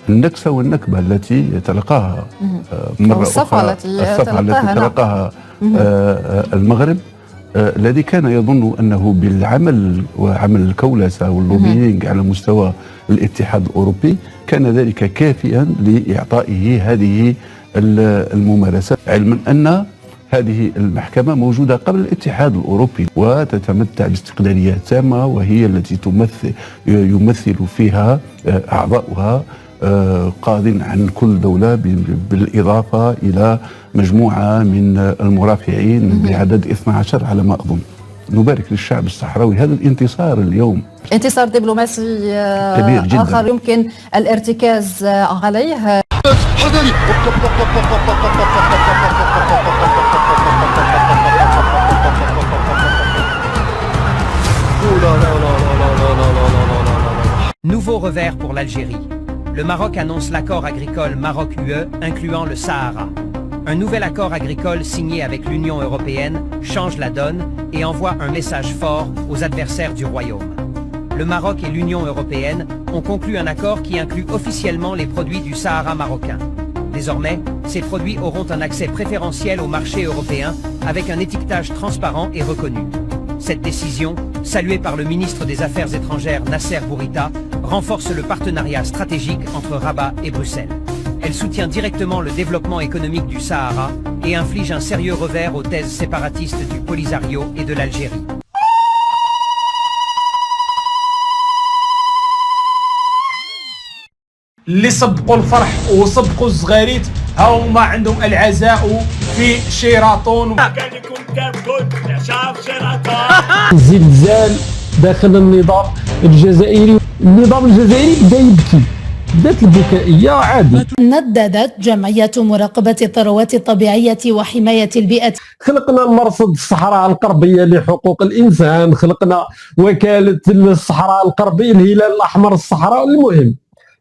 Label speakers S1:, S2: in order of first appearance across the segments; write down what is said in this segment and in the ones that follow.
S1: النكسة والنكبة التي يتلقاها مرة أخرى، الصفعة التي تلقاها المغرب، الذي كان يظن أنه بالعمل وعمل الكولسة واللوبينج على مستوى الاتحاد الأوروبي كان ذلك كافيا لإعطائه هذه الممارسات، علما أن هذه المحكمة موجودة قبل الاتحاد الأوروبي وتتمتع باستقلالية تامة، وهي التي يمثل فيها أعضاؤها قاض عن كل دولة، بالإضافة إلى مجموعة من المرافعين بعدد 12 على ما أظن. نبارك للشعب الصحراوي هذا الانتصار اليوم،
S2: انتصار دبلوماسي كبير جدا آخر يمكن الارتكاز عليه. حذري
S3: Nouveau revers pour l'Algérie. Le Maroc annonce l'accord agricole Maroc-UE incluant le Sahara. Un nouvel accord agricole signé avec l'Union européenne change la donne et envoie un message fort aux adversaires du royaume. Le Maroc et l'Union européenne ont conclu un accord qui inclut officiellement les produits du Sahara marocain. Désormais, ces produits auront un accès préférentiel au marché européen avec un étiquetage transparent et reconnu. Cette décision, saluée par le ministre des Affaires étrangères Nasser Bourita, renforce le partenariat stratégique entre Rabat et Bruxelles. Elle soutient directement le développement économique du Sahara et inflige un sérieux revers aux thèses séparatistes du Polisario et de l'Algérie.
S4: اللي سبقوا الفرح وسبقوا الصغاريت هما عندهم العزاء في شيراتون.
S5: كان يكون كابتن شاف شيراتون.
S6: زلزال داخل النظام الجزائري، النظام الجزائري بدا يبكي، بدات البكائيه عادي.
S2: نددت جمعيه مراقبه الثروات الطبيعيه وحمايه البيئه.
S6: خلقنا مرصد الصحراء الغربيه لحقوق الانسان، خلقنا وكاله الصحراء الغربيه، الهلال الاحمر الصحراء. المهم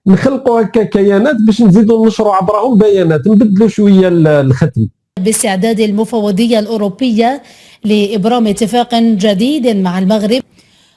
S6: نخلقوا هكا كيانات باش نزيدوا ننشروا عبرهم بيانات، نبدلوا شويه الختم.
S2: باستعداد المفوضيه الاوروبيه لابرام اتفاق جديد مع المغرب.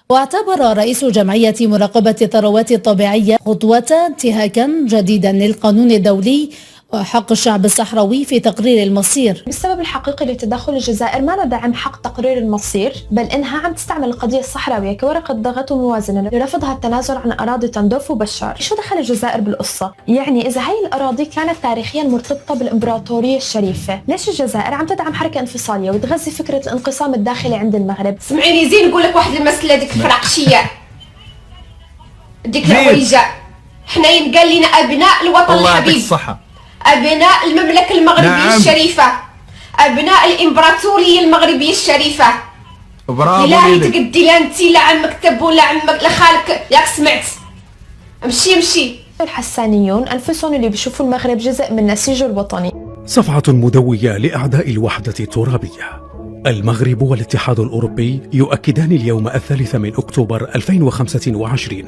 S2: واعتبر رئيس جمعيه مراقبه الثروات الطبيعيه خطوه انتهاكا جديدا للقانون الدولي وحق الشعب الصحراوي في تقرير المصير.
S7: السبب الحقيقي لتدخل الجزائر ما ندعم حق تقرير المصير، بل انها عم تستعمل القضيه الصحراويه كورقه ضغط وموازنه لرفضها التنازل عن اراضي تندوف وبشار. شو دخل الجزائر بالقصه؟ يعني اذا هاي الاراضي كانت تاريخيا مرتبطه بالامبراطوريه الشريفه، ليش الجزائر عم تدعم حركه انفصاليه وتغذي فكره الانقسام الداخلي عند المغرب؟
S8: سمعيني زين نقول لك واحد المساله، ديك الفراقشيه ديك العويجه، حنا ينقال لنا ابناء الوطن الحبيب، أبناء المملكة المغربية نعم. الشريفة، أبناء الإمبراطورية المغربية الشريفة. برافو إلهي تقدي لا أنت لا عمك تبو لا عمك لا خالك، ياك سمعت؟ امشي.
S7: الحسانيون أنفسهم اللي بيشوفوا المغرب جزء من نسيجه الوطني.
S9: صفعة مدوية لأعداء الوحدة الترابية. المغرب والاتحاد الأوروبي يؤكدان اليوم 3 من أكتوبر 2025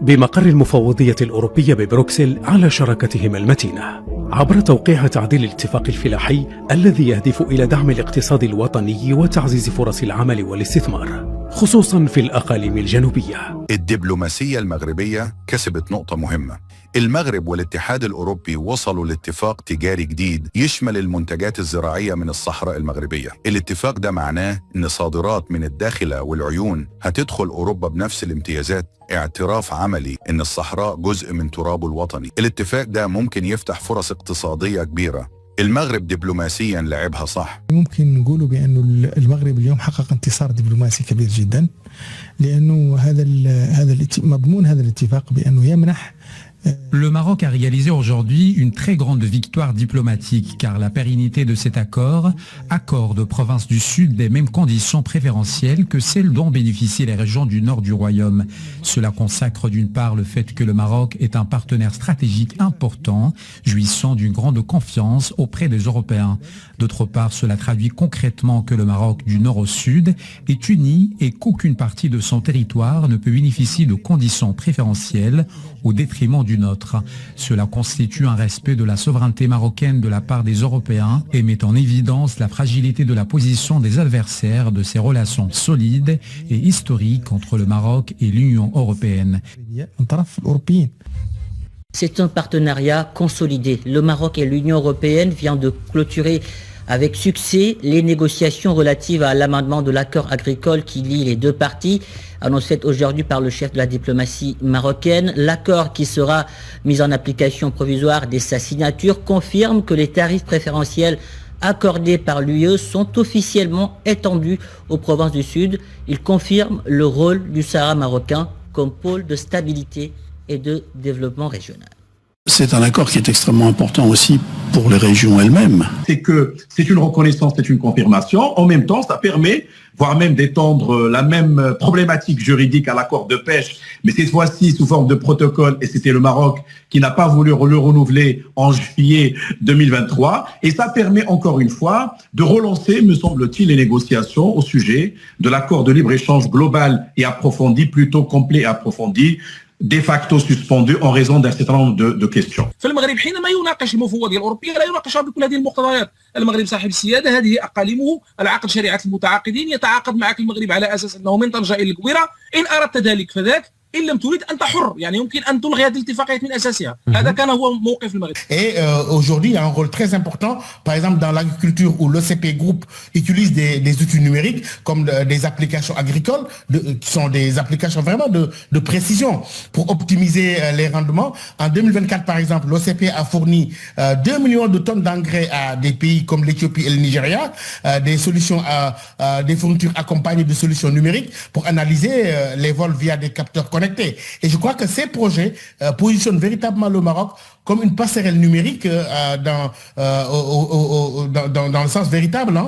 S9: بمقر المفوضية الأوروبية ببروكسل على شراكتهم المتينة عبر توقيع تعديل الاتفاق الفلاحي الذي يهدف إلى دعم الاقتصاد الوطني وتعزيز فرص العمل والاستثمار خصوصا في الأقاليم الجنوبية.
S10: الدبلوماسية المغربية كسبت نقطة مهمة. المغرب والاتحاد الأوروبي وصلوا لاتفاق تجاري جديد يشمل المنتجات الزراعية من الصحراء المغربية. الاتفاق ده معناه إن صادرات من الداخلة والعيون هتدخل أوروبا بنفس الامتيازات، اعتراف عملي إن الصحراء جزء من ترابه الوطني. الاتفاق ده ممكن يفتح فرص اقتصادية كبيرة. المغرب دبلوماسيا لعبها صح.
S11: ممكن نقوله بأنه المغرب اليوم حقق انتصار دبلوماسي كبير جدا، لأنه مضمون هذا الاتفاق بأنه يمنح.
S12: Le Maroc a réalisé aujourd'hui une très grande victoire diplomatique car la pérennité de cet accord accorde aux provinces du Sud les mêmes conditions préférentielles que celles dont bénéficient les régions du nord du Royaume. Cela consacre d'une part le fait que le Maroc est un partenaire stratégique important, jouissant d'une grande confiance auprès des Européens. D'autre part, cela traduit concrètement que le Maroc du nord au sud est uni et qu'aucune partie de son territoire ne peut bénéficier de conditions préférentielles au détriment du du nôtre. Cela constitue un respect de la souveraineté marocaine de la part des Européens et met en évidence la fragilité de la position des adversaires de ces relations solides et historiques entre le Maroc et l'Union européenne.
S13: C'est un partenariat consolidé. Le Maroc et l'Union européenne viennent de clôturer avec succès les négociations relatives à l'amendement de l'accord agricole qui lie les deux parties, annoncé aujourd'hui par le chef de la diplomatie marocaine. L'accord qui sera mis en application provisoire dès sa signature confirme que les tarifs préférentiels accordés par l'UE sont officiellement étendus aux provinces du Sud. Il confirme le rôle du Sahara marocain comme pôle de stabilité et de développement régional.
S14: C'est un accord qui est extrêmement important aussi pour les régions elles-mêmes.
S15: C'est que c'est une reconnaissance, c'est une confirmation. En même temps, ça permet, voire même d'étendre la même problématique juridique à l'accord de pêche, mais cette fois-ci sous forme de protocole, et c'était le Maroc qui n'a pas voulu le renouveler en juillet 2023. Et ça permet encore une fois de relancer, me semble-t-il, les négociations au sujet de l'accord de libre-échange global et approfondi, plutôt complet et approfondi, de facto suspendu en raison d'un certain nombre de questions.
S4: فالمغرب حينما يناقش المفوضية الأوروبية لا يناقشها بكل هذه المقتضيات. المغرب صاحب السيادة، هذه أقاليمه، العقد شريعة المتعاقدين، يتعاقد معك المغرب على أساس أنه من طنجة إلى الكبيرة، إن أردت ذلك فذاك، إن لم تريد أنت حر، يعني يمكن أن تلغي هذه الاتفاقيات من أساسها. هذا كان هو موقف المغرب.
S16: Et aujourd'hui, il y a un rôle très important, par exemple dans l'agriculture où l'OCP Group utilise des outils numériques comme des applications agricoles, qui sont des applications vraiment de précision pour optimiser les rendements. En 2024, par exemple, l'OCP a fourni 2 millions de tonnes d'engrais à des pays comme l'Éthiopie et le Nigeria, des solutions, des fournitures accompagnées de solutions numériques pour analyser les vols via des capteurs connectés. Et je crois que ces projets positionnent véritablement le Maroc comme une passerelle numérique dans le sens véritable.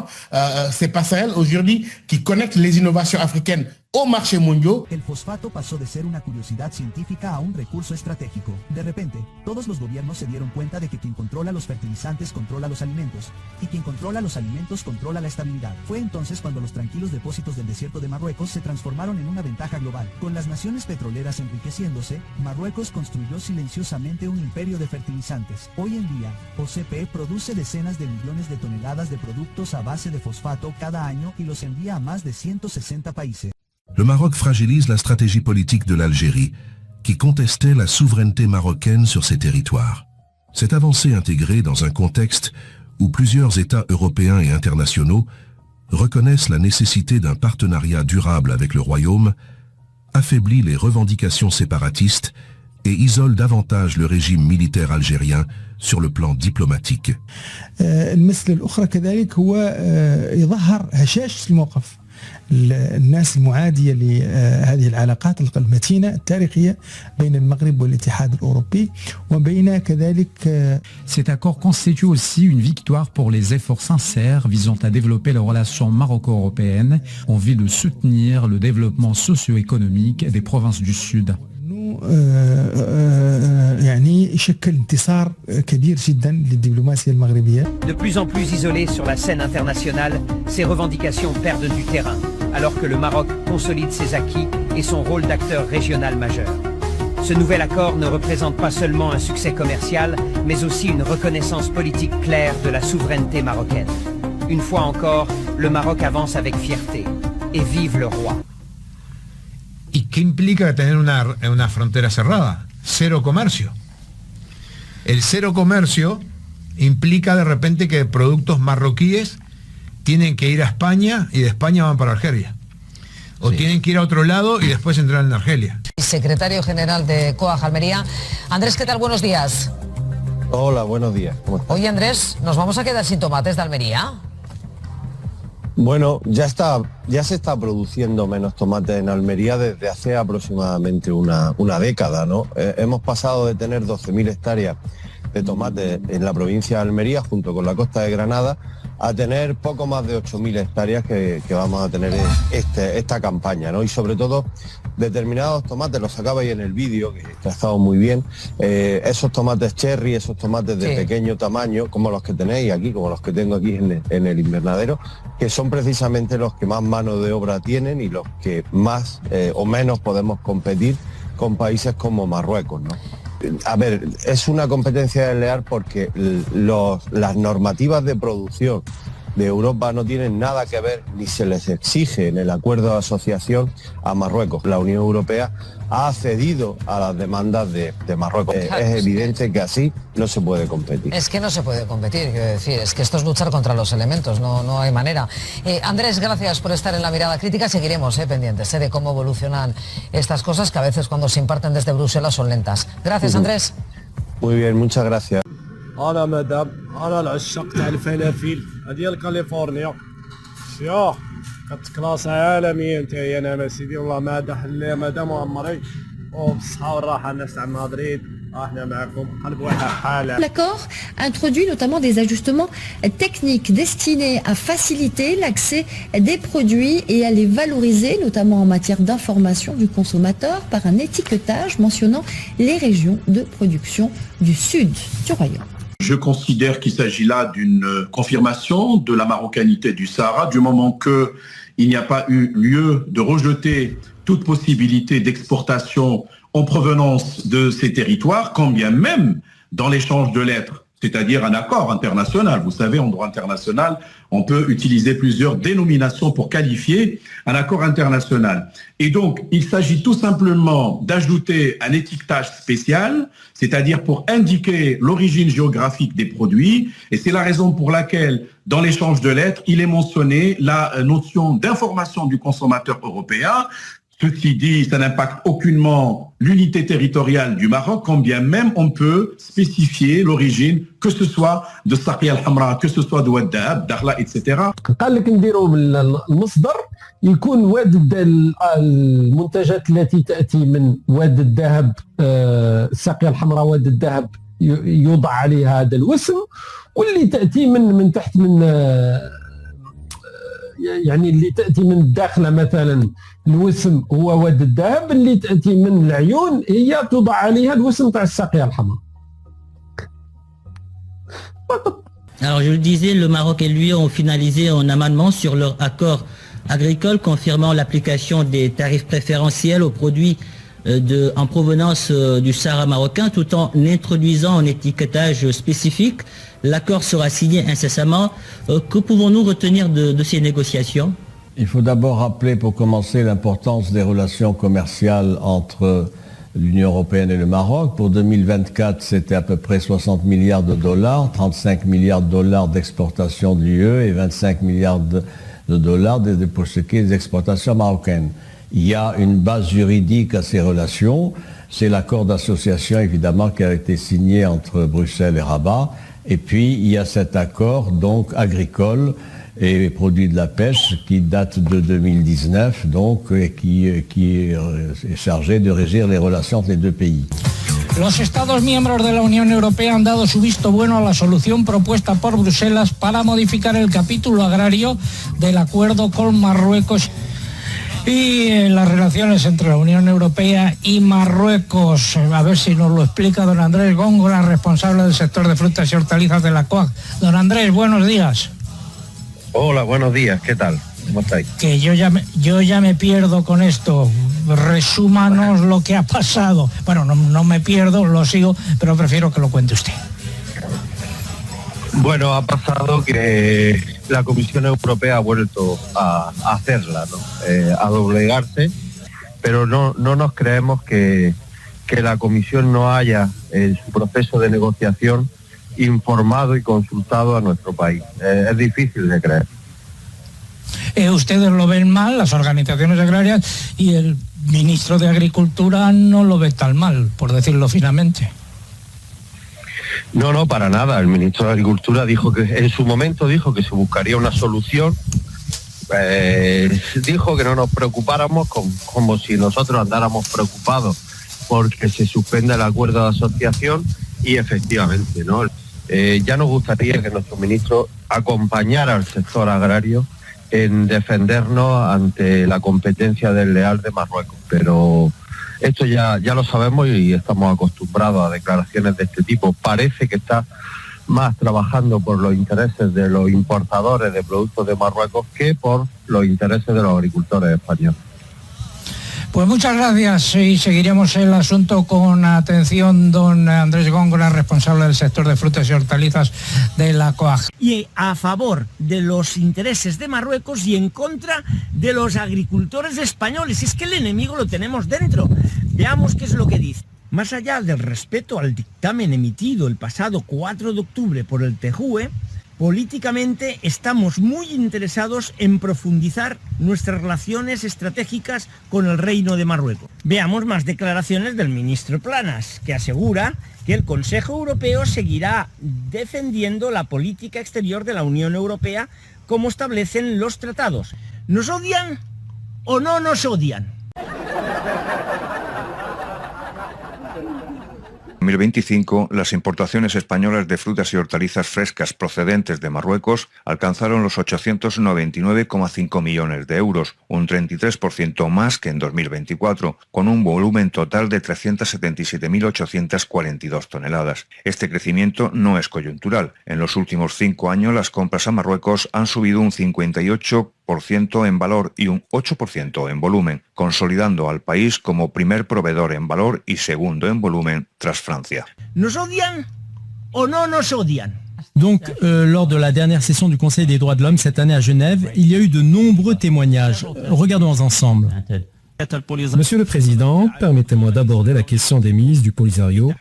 S16: Ces passerelles aujourd'hui qui connectent les innovations africaines aux marchés mondiaux.
S17: El fosfato pasó de ser una curiosidad científica a un recurso estratégico. De repente, todos los gobiernos se dieron cuenta de que quien controla los fertilizantes controla los alimentos, y quien controla los alimentos controla la estabilidad. Fue entonces cuando los tranquilos depósitos del desierto de Marruecos se transformaron en una ventaja global. Con las naciones petroleras enriqueciéndose, Marruecos construyó silenciosamente un imperio de fertilizantes. Hoy en día, OCP produce decenas de millones de toneladas de productos a base de fosfato cada año y los envía a más de 160 países.
S18: Le Maroc fragilise la stratégie politique de l'Algérie, qui contestait la souveraineté marocaine sur ses territoires. Cette avancée intégrée dans un contexte où plusieurs États européens et internationaux reconnaissent la nécessité d'un partenariat durable avec le Royaume, affaiblit les revendications séparatistes et isole davantage le régime militaire algérien sur le plan diplomatique.
S11: المسألة الأخرى كذلك هو يظهر هشاشة الموقف الناس المعادية لهذه العلاقات المتينة التاريخية بين المغرب والاتحاد الأوروبي وبين كذلك.
S12: Cet accord constitue aussi une victoire pour les efforts sincères visant à développer les relations maroco-européennes en vue de soutenir le développement socio-économique des provinces du Sud.
S11: يعني يشكل انتصار كبير جدا للدبلوماسية المغربية.
S3: De plus en plus isolées sur la scène internationale, ces revendications perdent du terrain, alors que le Maroc consolide ses acquis et son rôle d'acteur régional majeur. Ce nouvel accord ne représente pas seulement un succès commercial, mais aussi une reconnaissance politique claire de la souveraineté marocaine. Une fois encore, le Maroc avance avec fierté. Et vive le roi.
S19: ¿Y qué implica tener una frontera cerrada? Cero comercio. El cero comercio implica de repente que productos marroquíes tienen que ir a España y de España van para Argelia. O tienen que ir a otro lado y después entrar en Argelia.
S20: Secretario General de COAG Almería. Andrés, ¿qué tal? Buenos días.
S21: Hola, buenos días.
S20: Oye, Andrés, ¿nos vamos a quedar sin tomates de Almería?
S21: Bueno, ya se está produciendo menos tomates en Almería desde hace aproximadamente una década, ¿no? Hemos pasado de tener 12.000 hectáreas de tomates en la provincia de Almería, junto con la costa de Granada, a tener poco más de 8.000 hectáreas que vamos a tener esta campaña, ¿no? Y sobre todo determinados tomates, los sacabais en el vídeo, que ha estado muy bien, esos tomates cherry, esos tomates de pequeño tamaño, como los que tenéis aquí, como los que tengo aquí en el invernadero, que son precisamente los que más mano de obra tienen y los que más o menos podemos competir con países como Marruecos, ¿no? A ver, es una competencia desleal porque las normativas de producción de Europa no tienen nada que ver ni se les exige en el acuerdo de asociación a Marruecos. La Unión Europea ha cedido a las demandas de Marruecos.
S20: Claro,
S21: es evidente que así no se puede competir.
S20: Es que no se puede competir, quiero decir, es que esto es luchar contra los elementos, no hay manera. Andrés, gracias por estar en la mirada crítica, seguiremos pendientes de cómo evolucionan estas cosas que a veces cuando se imparten desde Bruselas son lentas. Gracias, Andrés.
S21: Muy bien, muchas gracias.
S5: انا مدام انا العشاق تاع الفلافل ديال كاليفورنيا شيا كتكلاس عالميه انت يا انا سيدي والله مدام عمري وبالصحه والراحه الناس تاع مدريد احنا معكم قلب واحد حاله.
S1: L'accord introduit notamment des ajustements techniques destinés à faciliter l'accès des produits et à les valoriser, notamment en matière d'information du consommateur par un étiquetage mentionnant les régions de production du sud du royaume.
S15: Je considère qu'il s'agit là d'une confirmation de la marocanité du Sahara, du moment qu'il n'y a pas eu lieu de rejeter toute possibilité d'exportation en provenance de ces territoires, quand bien même dans l'échange de lettres, c'est-à-dire un accord international. Vous savez, en droit international, on peut utiliser plusieurs dénominations pour qualifier un accord international. Et donc, il s'agit tout simplement d'ajouter un étiquetage spécial, c'est-à-dire pour indiquer l'origine géographique des produits. Et c'est la raison pour laquelle, dans l'échange de lettres, il est mentionné la notion d'information du consommateur européen. Ceci dit, ça n'impacte aucunement l'unité territoriale du Maroc, quand bien même on peut spécifier l'origine, que ce soit de Saqia al-Hamra, que ce soit de Waddab, Dakhla, etc.
S6: قال لك نديروا المصدر يكون واد المنتجات التي تأتي من واد الذهب الساقية الحمراء واد الذهب يوضع عليها هذا الوسم، واللي تأتي من تحت من يعني اللي تأتي من الداخلة مثلا الوسم هو واد الذهب، اللي تأتي من العيون هي توضع عليها الوسم تاع الساقية الحمراء.
S13: Alors je le disais, le Maroc et l'UE ont finalisé un amendement sur leur accord agricole confirmant l'application des tarifs préférentiels aux produits en provenance du Sahara marocain tout en introduisant un étiquetage spécifique. L'accord sera signé incessamment. Que pouvons-nous retenir de ces négociations ?
S21: Il faut d'abord rappeler pour commencer l'importance des relations commerciales entre l'Union européenne et le Maroc. Pour 2024, c'était à peu près 60 milliards de dollars, 35 milliards de dollars d'exportation de l'UE et 25 milliards de dollars pour ce qui est des exportations marocaines. Il y a une base juridique à ces relations. C'est l'accord d'association évidemment qui a été signé entre Bruxelles et Rabat. Et puis il y a cet accord donc agricole et produits de la pêche qui date de 2019 donc et qui est chargé de régir les relations entre les deux pays.
S22: Los Estados miembros de la Unión Europea han dado su visto bueno a la solución propuesta por Bruselas para modificar el capítulo agrario del acuerdo con Marruecos y las relaciones entre la Unión Europea y Marruecos. A ver si nos lo explica don Andrés Góngora, responsable del sector de frutas y hortalizas de la COAG. Don Andrés, buenos días.
S21: Hola, buenos días, ¿qué tal? ¿Cómo estáis?
S22: Que yo ya me pierdo con esto. Resúmanos lo que ha pasado. Bueno, no me pierdo, lo sigo, pero prefiero que lo cuente usted.
S21: Bueno, ha pasado que la Comisión Europea ha vuelto a hacerla, ¿no? A doblegarse, pero no nos creemos que la Comisión no haya en su proceso de negociación informado y consultado a nuestro país. Es difícil de creer.
S22: Ustedes lo ven mal, las organizaciones agrarias, y el ministro de Agricultura no lo ve tan mal, por decirlo finamente.
S21: No, para nada. El ministro de Agricultura dijo que en su momento dijo que se buscaría una solución. Dijo que no nos preocupáramos como si nosotros andáramos preocupados porque se suspenda el acuerdo de asociación y efectivamente, ¿no? Ya nos gustaría que nuestro ministro acompañara al sector agrario en defendernos ante la competencia desleal de Marruecos, pero esto ya lo sabemos y estamos acostumbrados a declaraciones de este tipo. Parece que está más trabajando por los intereses de los importadores de productos de Marruecos que por los intereses de los agricultores españoles.
S22: Pues muchas gracias y seguiremos el asunto con atención. Don Andrés Góngora, responsable del sector de frutas y hortalizas de la COAG.
S2: Y a favor de los intereses de Marruecos y en contra de los agricultores españoles. Es que el enemigo lo tenemos dentro. Veamos qué es lo que dice. Más allá del respeto al dictamen emitido el pasado 4 de octubre por el TJUE, políticamente estamos muy interesados en profundizar nuestras relaciones estratégicas con el Reino de Marruecos. Veamos más declaraciones del ministro Planas, que asegura que el Consejo Europeo seguirá defendiendo la política exterior de la Unión Europea como establecen los tratados. ¿Nos odian o no nos odian?
S8: En 2025, las importaciones españolas de frutas y hortalizas frescas procedentes de Marruecos alcanzaron los 899,5 millones de euros, un 33% más que en 2024, con un volumen total de 377.842 toneladas. Este crecimiento no es coyuntural. En los últimos 5 años, las compras a Marruecos han subido un 58% en valor y un 8% en volumen, consolidando al país como primer proveedor en valor y segundo en volumen tras Francia.
S2: ¿Nos odian o no nos odian?
S23: Donc, lors de la dernière session du Conseil des droits de l'homme cette année à Genève, il y a eu de nombreux témoignages. Regardons ensemble.
S24: Monsieur le Président, permettez-moi d'aborder la question des milices du Polisario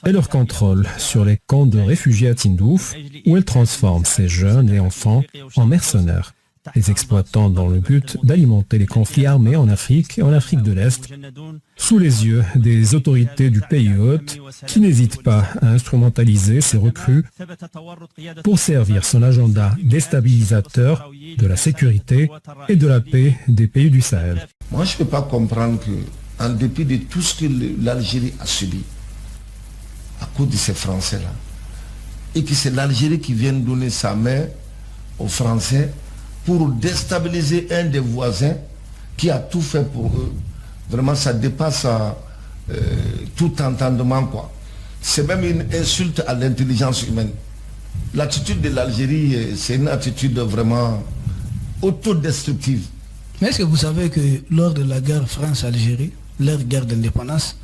S24: et leur contrôle sur les camps de réfugiés à Tindouf, où elles transforment ces jeunes et enfants en mercenaires, les exploitant dans le but d'alimenter les conflits armés en Afrique et en Afrique de l'Est, sous les yeux des autorités du pays hôte qui n'hésitent pas à instrumentaliser ces recrues pour servir son agenda déstabilisateur de la sécurité et de la paix des pays du Sahel.
S25: Moi, je ne peux pas comprendre qu'en dépit de tout ce que l'Algérie a subi à cause de ces Français-là, et que c'est l'Algérie qui vient donner sa main aux Français pour déstabiliser un des voisins qui a tout fait pour eux. Vraiment, ça dépasse tout entendement, quoi. C'est même une insulte à l'intelligence humaine. L'attitude de l'Algérie, c'est une attitude vraiment autodestructive.
S26: Mais est-ce que vous savez que lors de la guerre France-Algérie, leur guerre d'indépendance,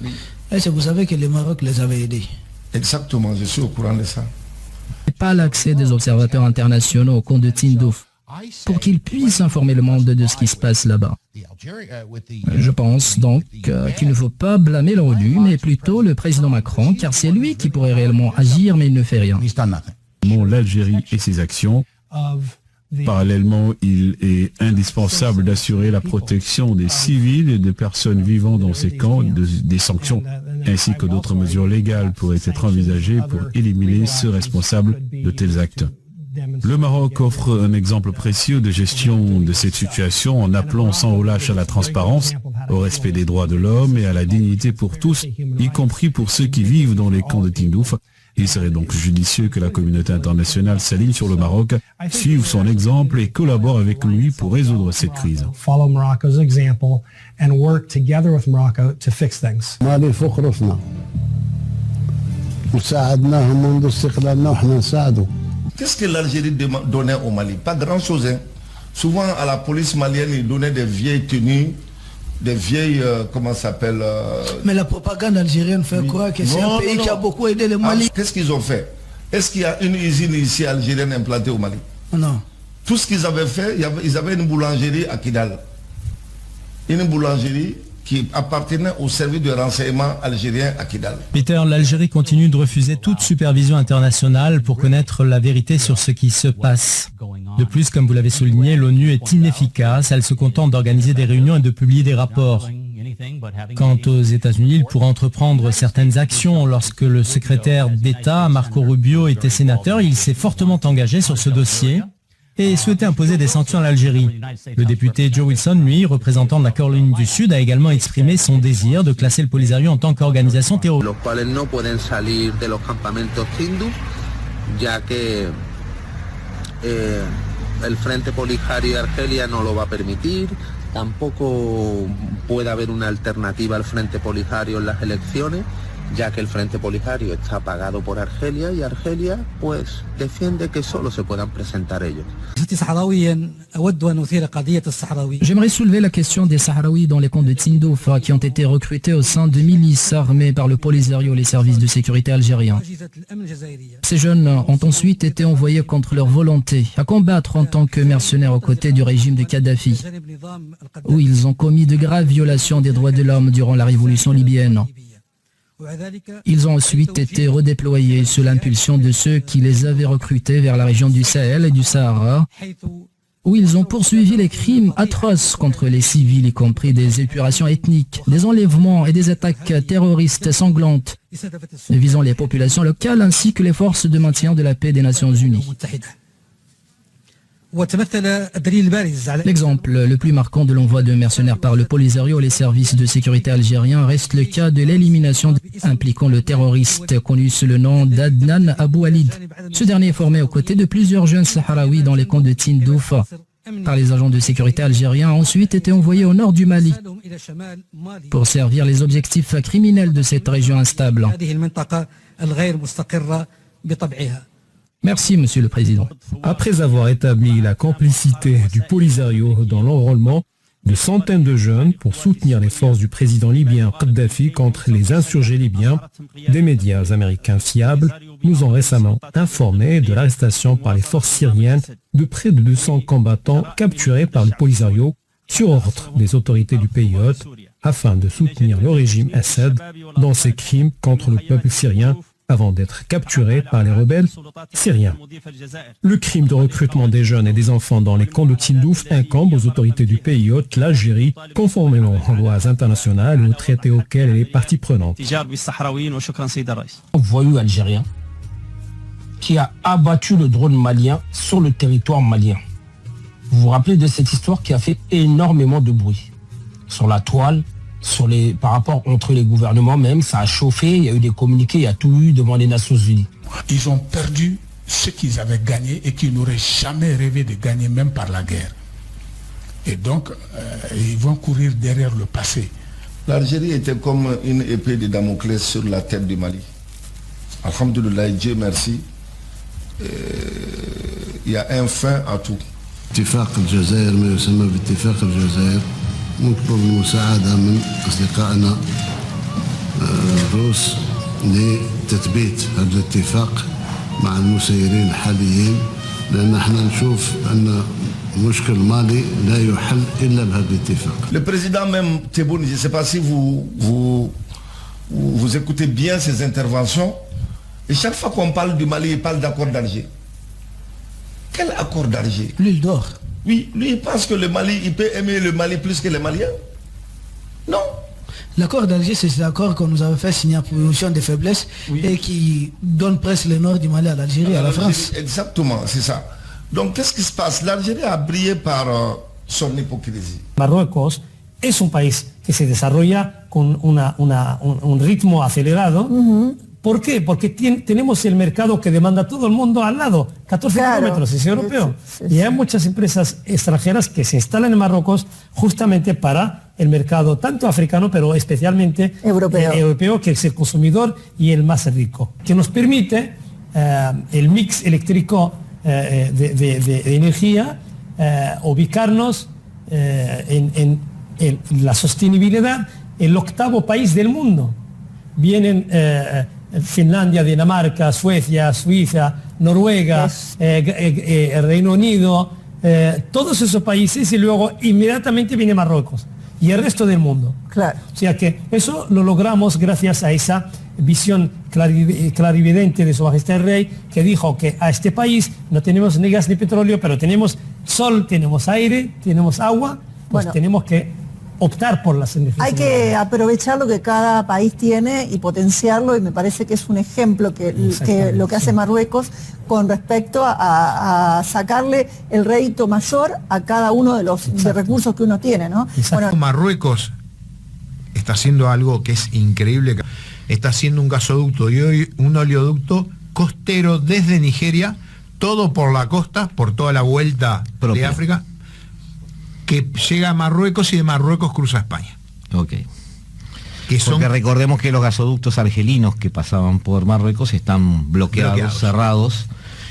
S26: est-ce que vous savez que le Maroc les avait aidés? Exactement, je suis au courant de ça.
S27: Pas l'accès des observateurs internationaux au camp de Tindouf pour qu'ils puissent informer le monde de ce qui se passe là-bas. Je pense donc qu'il ne faut pas blâmer l'ONU, mais plutôt le président Macron, car c'est lui qui pourrait réellement agir, mais il ne fait rien.
S28: L'Algérie et ses actions. Parallèlement, il est indispensable d'assurer la protection des civils et des personnes vivant dans ces camps. Des sanctions ainsi que d'autres mesures légales pourraient être envisagées pour éliminer ceux responsables de tels actes. Le Maroc offre un exemple précieux de gestion de cette situation en appelant sans relâche à la transparence, au respect des droits de l'homme et à la dignité pour tous, y compris pour ceux qui vivent dans les camps de Tindouf. Il serait donc judicieux que la communauté internationale s'aligne sur le Maroc, suive son exemple et collabore avec lui pour résoudre cette crise.
S29: Follow Morocco's example and work together with Morocco to fix things.
S25: Qu'est-ce que l'Algérie donnait au Mali? Pas grand-chose. Hein. Souvent, à la police malienne, ils donnaient des vieilles tenues, des vieilles, comment ça s'appelle
S26: Mais la propagande algérienne fait croire que c'est un pays qui a beaucoup aidé le Mali.
S25: Qu'est-ce qu'ils ont fait? Est-ce qu'il y a une usine ici algérienne implantée au Mali?
S26: Non.
S25: Tout ce qu'ils avaient fait, ils avaient une boulangerie à Kidal. Une boulangerie qui appartenait au service de renseignement algérien à Kidal.
S27: Peter, l'Algérie continue de refuser toute supervision internationale pour connaître la vérité sur ce qui se passe. De plus, comme vous l'avez souligné, l'ONU est inefficace, elle se contente d'organiser des réunions et de publier des rapports. Quant aux États-Unis, ils pourraient entreprendre certaines actions. Lorsque le secrétaire d'État, Marco Rubio, était sénateur, il s'est fortement engagé sur ce dossier et souhaitait imposer des sanctions à l'Algérie. Le député Joe Wilson, lui, représentant de la Caroline du Sud, a également exprimé son désir de classer le Polisario en tant qu'organisation terroriste.
S30: Los cuales no pueden salir de los campamentos Tindouf, ya que el Frente Polisario de Argelia no lo va a permitir. Tampoco puede haber una alternativa al Frente Polisario en las elecciones, ya que el Frente Polisario está pagado por Argelia y Argelia pues defiende que solo se puedan presentar ellos.
S27: J'aimerais soulever la question des Sahraouis dans les camps de Tindouf qui ont été recrutés au sein de milices armées par le Polisario et les services de sécurité algériens. Ces jeunes ont ensuite été envoyés contre leur volonté à combattre en tant que mercenaires aux côtés du régime de Kadhafi, où ils ont commis de graves violations des droits de l'homme durant la révolution libyenne. Ils ont ensuite été redéployés sous l'impulsion de ceux qui les avaient recrutés vers la région du Sahel et du Sahara, où ils ont poursuivi les crimes atroces contre les civils, y compris des épurations ethniques, des enlèvements et des attaques terroristes sanglantes visant les populations locales ainsi que les forces de maintien de la paix des Nations Unies. L'exemple le plus marquant de l'envoi de mercenaires par le Polisario et les services de sécurité algériens reste le cas de l'élimination impliquant le terroriste connu sous le nom d'Adnan Abou Alid. Ce dernier est formé aux côtés de plusieurs jeunes Sahraouis dans les camps de Tindouf par les agents de sécurité algériens, a ensuite été envoyé au nord du Mali pour servir les objectifs criminels de cette région instable. Merci, Monsieur le Président.
S24: Après avoir établi la complicité du Polisario dans l'enrôlement de centaines de jeunes pour soutenir les forces du président libyen Kadhafi contre les insurgés libyens, des médias américains fiables nous ont récemment informé de l'arrestation par les forces syriennes de près de 200 combattants capturés par le Polisario sur ordre des autorités du pays hôte afin de soutenir le régime Assad dans ses crimes contre le peuple syrien avant d'être capturés par les rebelles syriens. Le crime de recrutement des jeunes et des enfants dans les camps de Tindouf incombe aux autorités du pays hôte, l'Algérie, conformément aux lois internationales et aux traités auxquels elle est partie prenante.
S4: Un voyou algérien qui a abattu le drone malien sur le territoire malien. Vous vous rappelez de cette histoire qui a fait énormément de bruit sur la toile, par rapport entre les gouvernements même, ça a chauffé, il y a eu des communiqués, il y a tout eu devant les Nations Unies.
S7: Ils ont perdu ce qu'ils avaient gagné et qu'ils n'auraient jamais rêvé de gagner même par la guerre. Et donc, ils vont courir derrière le passé.
S25: L'Algérie était comme une épée de Damoclès sur la tête du Mali. Alhamdoulilah, Dieu merci, il y a un fin à tout.
S9: نطلب المساعدة من أصدقائنا الروس لتثبيت هذا الاتفاق مع المسيرين الحاليين لأن احنا نشوف أن مشكل مالي لا يحل إلا بهذا الاتفاق.
S25: Le président même Tebboune, je ne sais pas si vous écoutez bien ses interventions, et chaque fois qu'on parle du Mali, il parle d'accord d'Alger. Quel accord d'Alger?
S26: L'île d'or.
S25: Oui, lui il pense que le Mali, il peut aimer le Mali plus que les Maliens. Non.
S26: L'accord d'Alger, c'est l'accord qu'on nous avait fait signer pour une notion de faiblesse et qui donne presque le nord du Mali à l'Algérie, à la France.
S25: Exactement, c'est ça. Donc qu'est-ce qui se passe? L'Algérie a brillé par son hypocrisie.
S4: Marruecos es un país que se desarrolla con un ritmo acelerado. ¿Por qué? Porque tenemos el mercado que demanda todo el mundo al lado, 14 kilómetros, es europeo. Y hay muchas empresas extranjeras que se instalan en Marruecos justamente para el mercado, tanto africano, pero especialmente europeo, que es el consumidor y el más rico, que nos permite el mix eléctrico de energía, ubicarnos en la sostenibilidad, el octavo país del mundo. Vienen Finlandia, Dinamarca, Suecia, Suiza, Noruega, Reino Unido, todos esos países y luego inmediatamente viene Marruecos y el resto del mundo.
S10: Claro.
S4: O sea que eso lo logramos gracias a esa visión clarividente de Su Majestad el Rey, que dijo que a este país no tenemos ni gas ni petróleo, pero tenemos sol, tenemos aire, tenemos agua, pues tenemos que optar por las energías.
S10: Hay que aprovechar lo que cada país tiene y potenciarlo, y me parece que es un ejemplo que lo que hace Marruecos con respecto a sacarle el rédito mayor a cada uno de los recursos que uno tiene, ¿no?
S19: Bueno, Marruecos está haciendo algo que es increíble, está haciendo un gasoducto y hoy un oleoducto costero desde Nigeria, todo por la costa, por toda la vuelta de África, que llega a Marruecos y de Marruecos cruza a España.
S4: Ok.
S1: Porque recordemos que los gasoductos argelinos que pasaban por Marruecos están bloqueados, cerrados.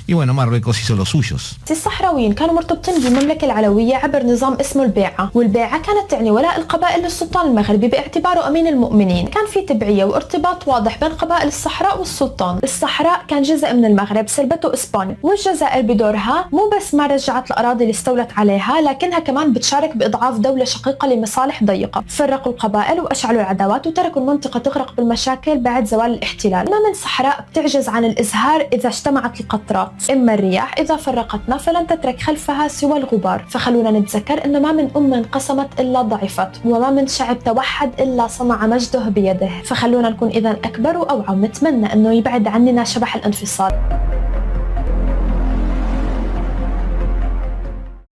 S1: Y bueno, Marruecos hizo los suyos.
S3: الصحراويين كانوا مرتبطين بالمملكة العلوية عبر نظام اسمه البيعة، والبيعة كانت تعني ولاء القبائل للسلطان المغربي باعتباره أمين المؤمنين. كان في تبعية وارتباط واضح بين قبائل الصحراء والسلطان. الصحراء كان جزء من المغرب سلبته إسبانيا، والجزائر بدورها مو بس ما رجعت الأراضي اللي استولت عليها، لكنها كمان بتشارك بإضعاف دولة شقيقة لمصالح ضيقة. فرقوا القبائل وأشعلوا العداوات وتركوا المنطقة تغرق بالمشاكل بعد زوال الاحتلال. ما من صحراء بتعجز عن الإزهار إذا اجتمعت القطرات. إما الرياح إذا فرقتنا فلن تترك خلفها سوى الغبار. فخلونا نتذكر إنه ما من أمة انقسمت إلا ضعفت، وما من شعب توحد إلا صنع مجده بيده. فخلونا نكون إذا أكبر وأوعى، ونتمنى إنه يبعد عننا شبح الانفصال.